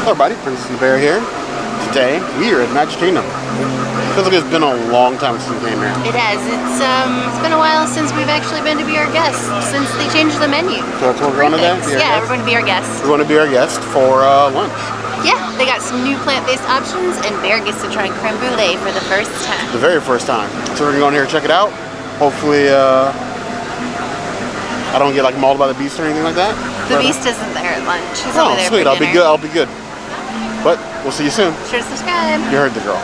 Hello everybody, Princess and the Bear here. Today, we are at Magic Kingdom. Feels like it's been a long time since we came here. It has. It's been a while since we've actually been to be our guest, since they changed the menu. So that's what we're going to do? Yeah, we're going to be our guest. We're going to be our guest for lunch. Yeah, they got some new plant-based options, and Bear gets to try creme brulee for the first time. The very first time. So we're going to go in here and check it out. Hopefully, I don't get like mauled by the beast or anything like that. The beast isn't there at lunch. He's Oh, only there sweet. for I'll be good. I'll be good. But we'll see you soon. Sure to subscribe. You heard the girl.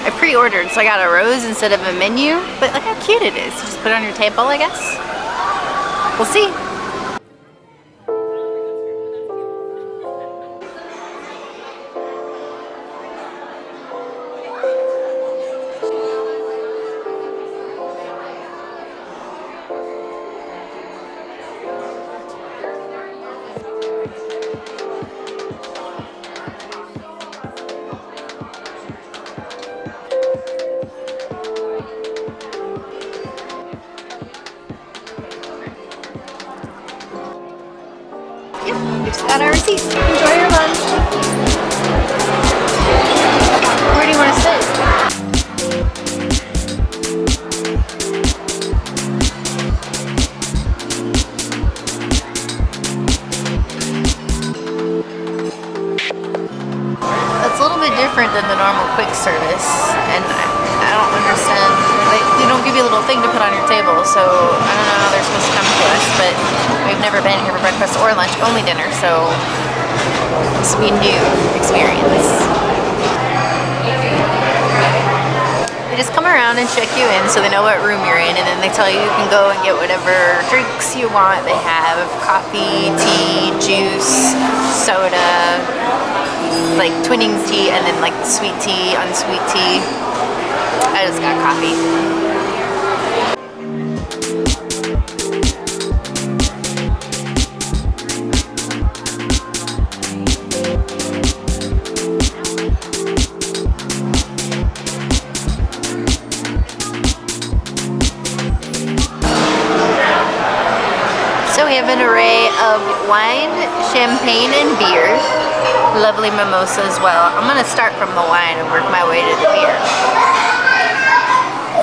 I pre-ordered, so I got a rose instead of a menu. But look how cute it is. Just put it on your table, I guess. We'll see. We just got our receipts. Enjoy your lunch. Where do you want to sit? It's a little bit different than the normal quick service, and I don't understand. They don't give you a little thing to put on your table, so I don't know how they're supposed to come to us, but we've never been here for breakfast or lunch, only dinner, so this will be a new experience. They just come around and check you in so they know what room you're in, and then they tell you you can go and get whatever drinks you want. They have coffee, tea, juice, soda, like Twinings tea, and then like sweet tea, unsweet tea. I just got coffee. So we have an array of wine, champagne, and beer. Lovely mimosa as well. I'm gonna start from the wine and work my way to the beer.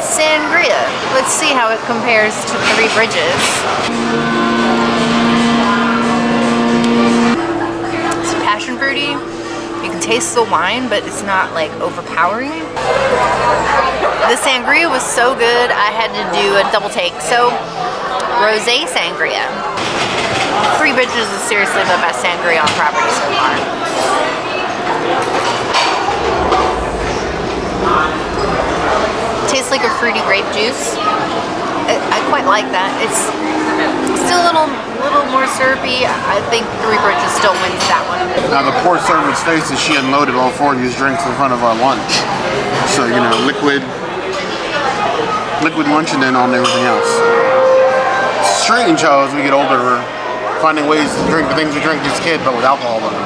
Sangria. Let's see how it compares to Three Bridges. It's passion fruity. You can taste the wine, but it's not like overpowering. The sangria was so good, I had to do a double take. So, rosé sangria. Three Bridges is seriously the best sangria on property so far. Tastes like a fruity grape juice. I quite like that. It's still a little more syrupy. I think Three Bridges still wins that one. Now the poor servant's face is she unloaded all four of these drinks in front of our lunch. So, you know, liquid lunch and then on everything else. It's strange how as we get older we're finding ways to drink the things we drank as a kid but with alcohol in them.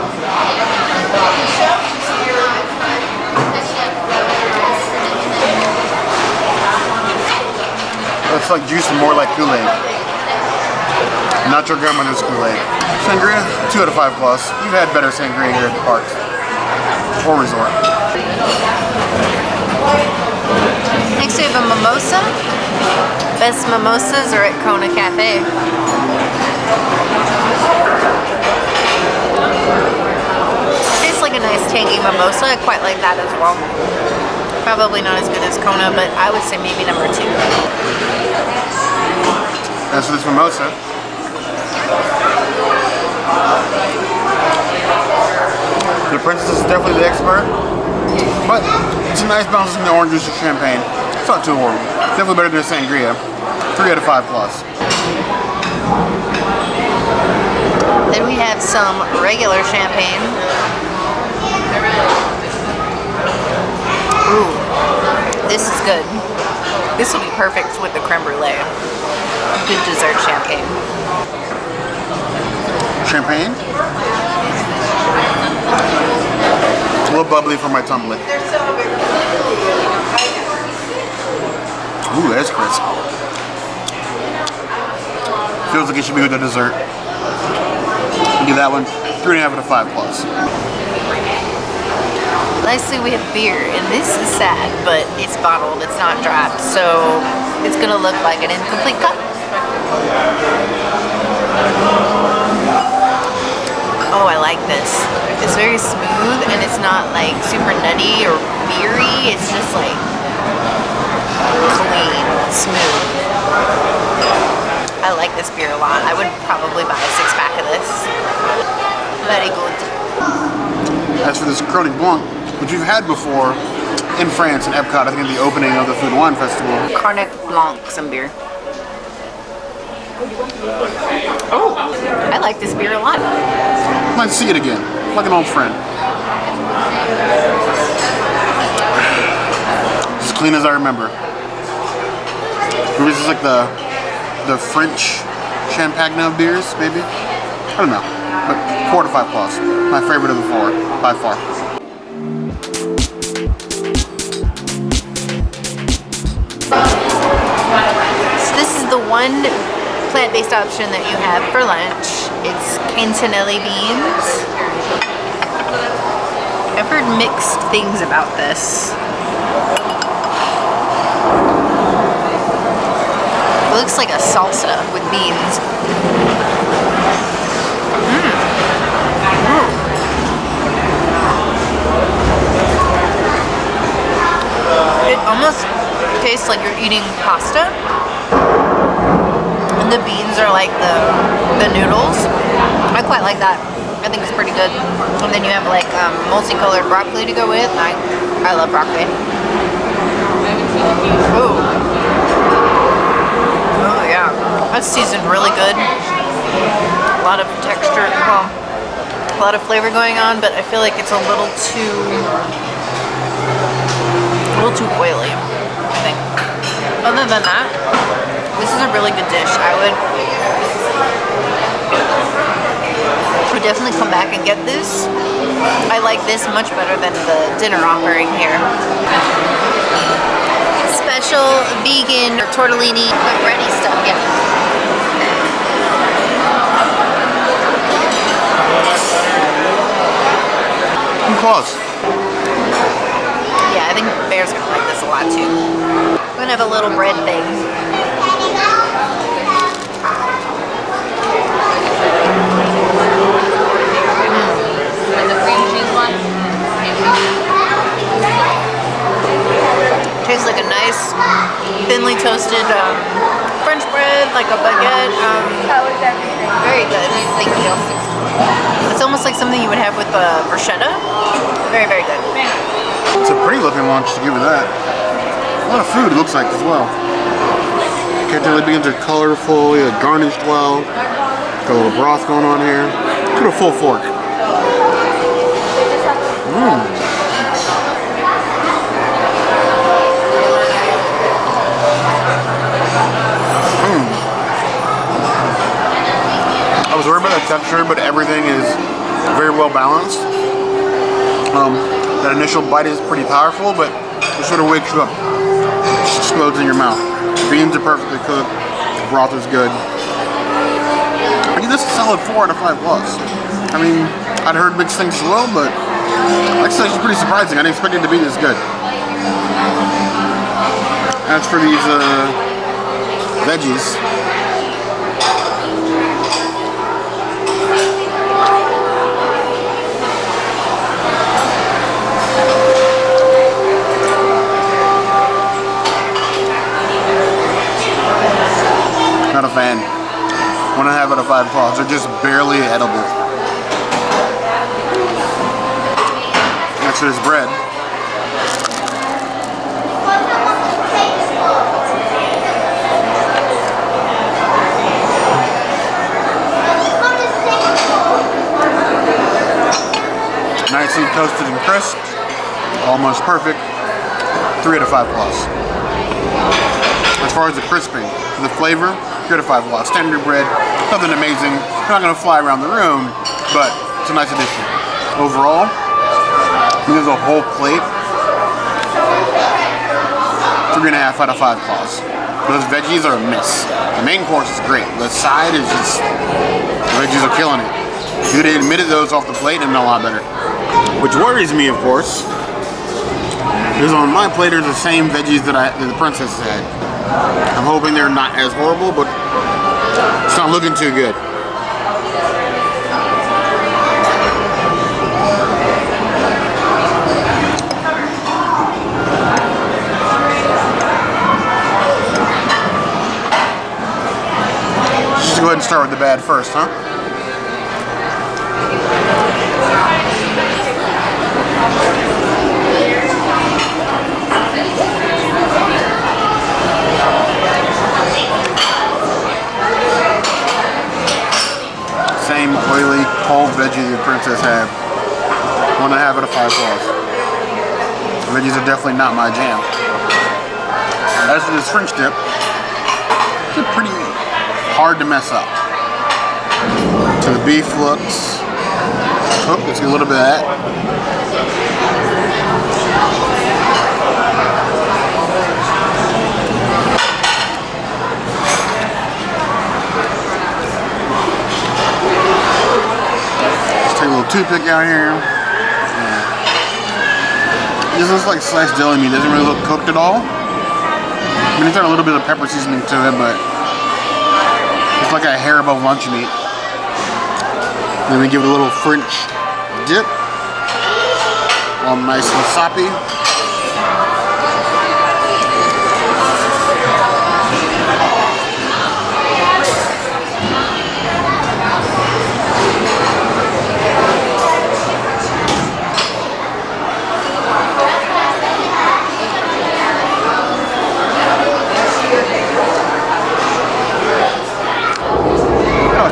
It's like juice and more like Kool-Aid. Not your grandmother's Kool-Aid. Sangria, 2 out of 5 plus. You've had better sangria here at the parks. Or resort. Next we have a mimosa. Best mimosas are at Kona Cafe. Tastes like a nice tangy mimosa. I quite like that as well. Probably not as good as Kona, but I would say maybe number 2. As for this mimosa, the princess is definitely the expert, but it's a nice balance in the orange juice and champagne. It's not too horrible. Definitely better than a sangria. 3 out of 5 plus. Then we have some regular champagne. Ooh, this is good. This will be perfect with the creme brulee. Good dessert champagne. Champagne? A little bubbly for my tumbler. Ooh, that's crisp. Feels like it should be with the dessert. I'll give that one 3.5 out of 5 plus. Lastly, we have beer, and this is sad, but it's bottled, it's not draft, so it's gonna look like an incomplete cup. Oh, I like this. It's very smooth, and it's not like super nutty or beery. It's just like clean, smooth. I like this beer a lot. I would probably buy a 6-pack of this. Very good. As for this Kronenbourg, which we've had before in France in Epcot, I think at the opening of the Food and Wine Festival. Cronenbourg, some beer. Oh, I like this beer a lot. Might see it again, like an old friend. As clean as I remember. Maybe this is like the French champagne of beers, maybe? I don't know, but 4 to 5 plus. My favorite of the 4, by far. So this is the one plant-based option that you have for lunch. It's Cannellini beans. I've heard mixed things about this. It looks like a salsa with beans. It almost tastes like you're eating pasta. And the beans are like the noodles. I quite like that. I think it's pretty good. And then you have like multicolored broccoli to go with. I love broccoli. Ooh. Oh yeah. That's seasoned really good. A lot of texture, well, a lot of flavor going on, but I feel like it's a little too oily, I think. Other than that, this is a really good dish. I would definitely come back and get this. I like this much better than the dinner offering here. Special vegan tortellini bready stuff, yeah. I'm close. Yeah, I think Bear's gonna like this a lot too. We're gonna have a little bread thing. And the cream cheese one? Tastes like a nice, thinly toasted French bread, like a baguette. Very good, thank you. It's almost like something you would have with bruschetta. Very, very good. It's a pretty looking lunch to give it that. A lot of food it looks like as well. Cannellini beans are colorful, yeah, garnished well. Got a little broth going on here. Get a full fork. I was worried about the texture, but everything is very well balanced. That initial bite is pretty powerful, but it sort of wakes you up. It just explodes in your mouth. Beans are perfectly cooked. The broth is good. I give this a solid 4 out of 5 plus. I mean, I'd heard mixed things as well, but like I said, it's pretty surprising. I didn't expect it to be this good. As for these veggies, not a fan. 1.5 out of 5 claws. They're just barely edible. Next to this bread. Nicely toasted and crisp. Almost perfect. 3 out of 5 plus. As far as the crisping, the flavor, 3 out of 5 plus. Standard bread, nothing amazing. Not going to fly around the room, but it's a nice addition. Overall, this is a whole plate. 3.5 out of 5 plus. Those veggies are a miss. The main course is great. The side is just, the veggies are killing it. If they admitted those off the plate, it'd been a lot better. Which worries me, of course, because on my plate are the same veggies that the princess had. I'm hoping they're not as horrible, but it's not looking too good. Let's go ahead and start with the bad first, huh? Same oily, cold veggie the princess had. 1.5 out of 5 claws. The veggies are definitely not my jam. As for this French dip, it's pretty hard to mess up. So the beef looks cooked. Let's get a little bit of that. Take a little toothpick out here. Yeah. This looks like sliced deli meat. Doesn't really look cooked at all. I mean, it's got a little bit of pepper seasoning to it, but it's like a hair above lunch meat. Then we give it a little French dip. All nice and soppy.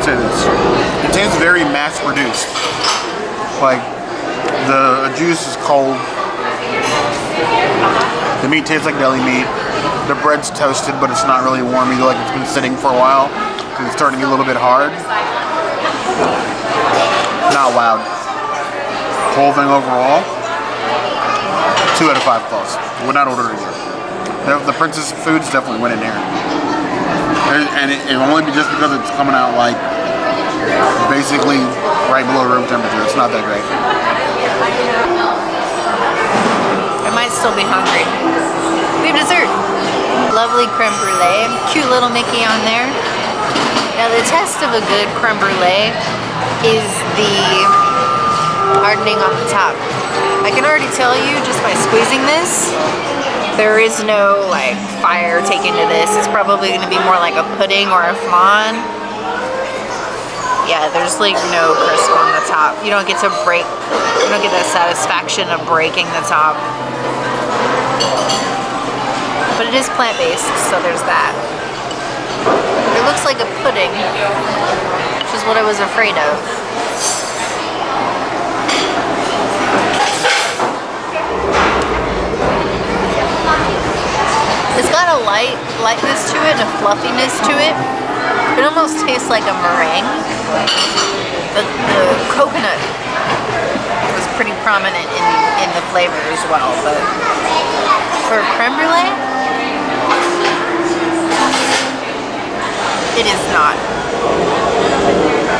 Say this. It tastes very mass-produced. Like the juice is cold. The meat tastes like deli meat. The bread's toasted, but it's not really warm either. Like it's been sitting for a while because it's starting to get a little bit hard. Not wowed. Whole thing overall, 2 out of 5 claws. Would not order it again. The princess foods definitely went in here. And it only be just because it's coming out like basically right below room temperature. It's not that great. I might still be hungry. We have dessert. Lovely creme brulee. Cute little Mickey on there. Now the test of a good creme brulee is the hardening on the top. I can already tell you just by squeezing this, there is no like fire taken to this. It's probably going to be more like a pudding or a flan. Yeah, there's like no crisp on the top. You don't get to break, you don't get that satisfaction of breaking the top. But it is plant-based, so there's that. It looks like a pudding, which is what I was afraid of. It's got a lightness to it and a fluffiness to it. It almost tastes like a meringue. The coconut was pretty prominent in the flavor as well, but for creme brulee, it is not.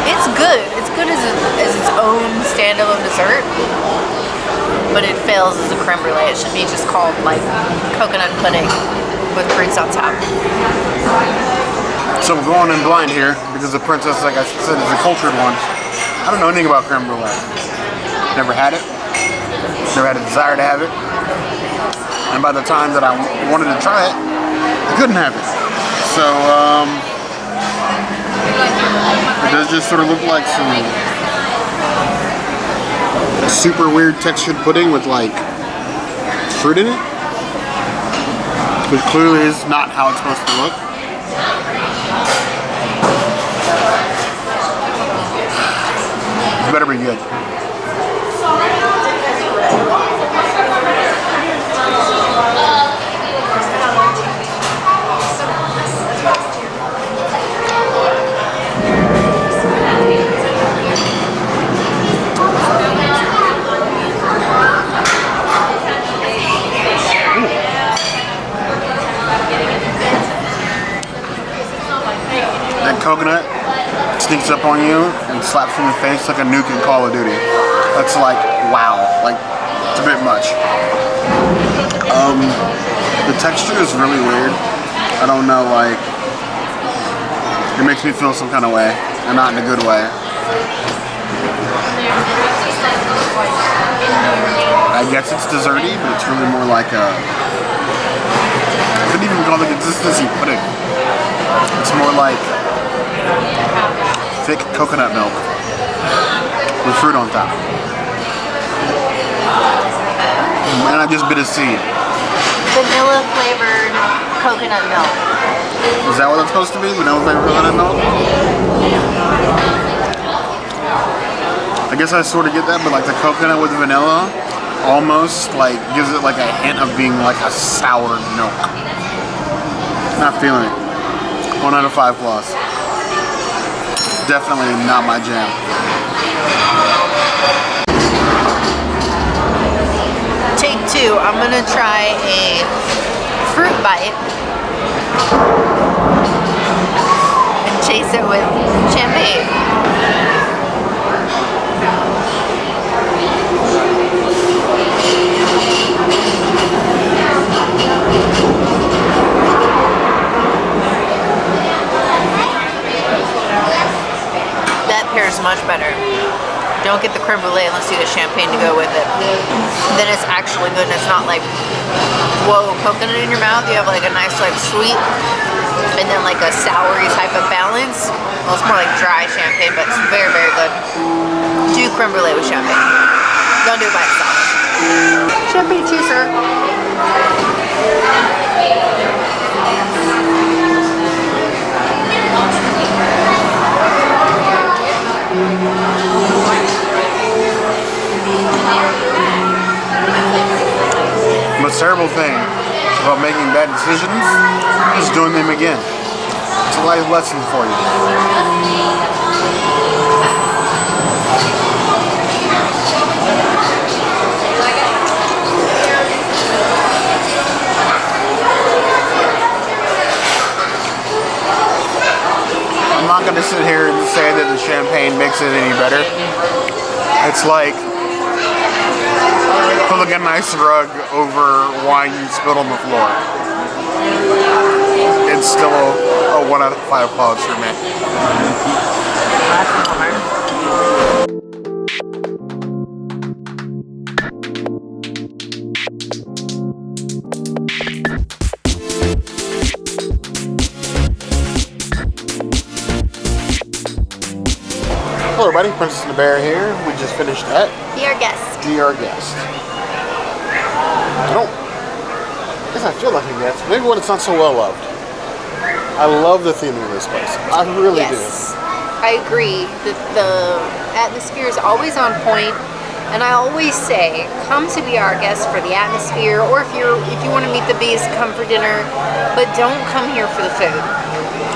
It's good. It's good as its own standalone dessert, but it fails as a creme brulee. It should be just called like coconut pudding with fruits on top. So we're going in blind here because the princess, like I said, is a cultured one. I don't know anything about creme brulee. Never had it. Never had a desire to have it. And by the time that I wanted to try it, I couldn't have it. So it does just sort of look like some super weird textured pudding with like fruit in it, which clearly is not how it's supposed to look. It better be good. coconut sneaks up on you and slaps you in the face like a nuke in Call of Duty. That's like, wow, like, it's a bit much. The texture is really weird. I don't know, like, it makes me feel some kind of way, and not in a good way. I guess it's desserty, but it's really more like a, I couldn't even call the consistency pudding. It's more like thick coconut milk with fruit on top. And I just bit a seed. Vanilla flavored coconut milk. Is that what it's supposed to be? Vanilla flavored coconut milk? I guess I sort of get that, but like the coconut with vanilla almost like gives it like a hint of being like a sour milk. Not feeling it. 1 out of 5 plus. Definitely not my jam. Take 2. I'm gonna try a fruit bite and chase it with champagne. That pairs much better. Don't get the creme brulee unless you get champagne to go with it. Then it's actually good and it's not like, whoa, coconut in your mouth. You have like a nice like sweet and then like a soury type of balance. Well, it's more like dry champagne, but it's very, very good. Do creme brulee with champagne. Don't do it by itself. Champagne too, sir. The most terrible thing about making bad decisions is doing them again. It's a life lesson for you. I'm not going to sit here and say that the champagne makes it any better. It's like pulling a nice rug over wine you spilled on the floor. It's still a 1 out of 5 plus for me. Hello everybody, Princess and the Bear here. We just finished at Be our guest. Be Our Guest. I guess I feel like a guest. Maybe when it's not so well loved. I love the theming of this place. I really do. I agree that the atmosphere is always on point, and I always say, come to Be Our Guest for the atmosphere, or if you want to meet the bees, come for dinner, but don't come here for the food.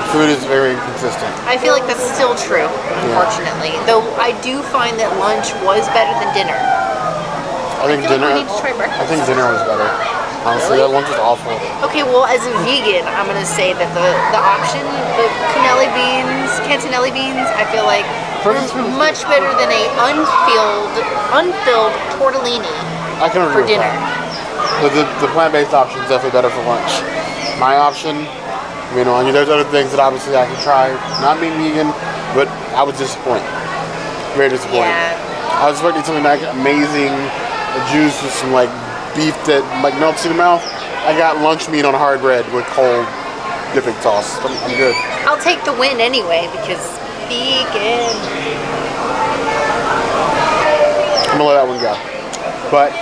Food is very inconsistent. I feel like that's still true, unfortunately. Though I do find that lunch was better than dinner. I think dinner. Like we need to try breakfast. I think dinner was better. Honestly, Really? that lunch was awful. Okay, well, as a vegan, I'm gonna say that the option, the cantinelli beans, I feel like were much better than a unfilled tortellini I can for agree with dinner. that. But the plant-based option is definitely better for lunch. My option, you know, I mean, there's other things that obviously I could try. Not being vegan, but I was disappointed. Very disappointed. Yeah. I was expecting something like amazing, a juice with some like beef that like melts in your mouth. I got lunch meat on hard bread with cold dipping sauce. I'm good. I'll take the win anyway because vegan. I'm gonna let that one go. But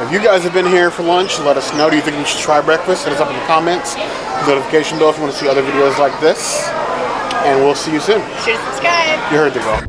if you guys have been here for lunch, let us know. Do you think we should try breakfast? Hit us up in the comments. Notification bell if you want to see other videos like this. And we'll see you soon. Sure to subscribe. You heard the girl.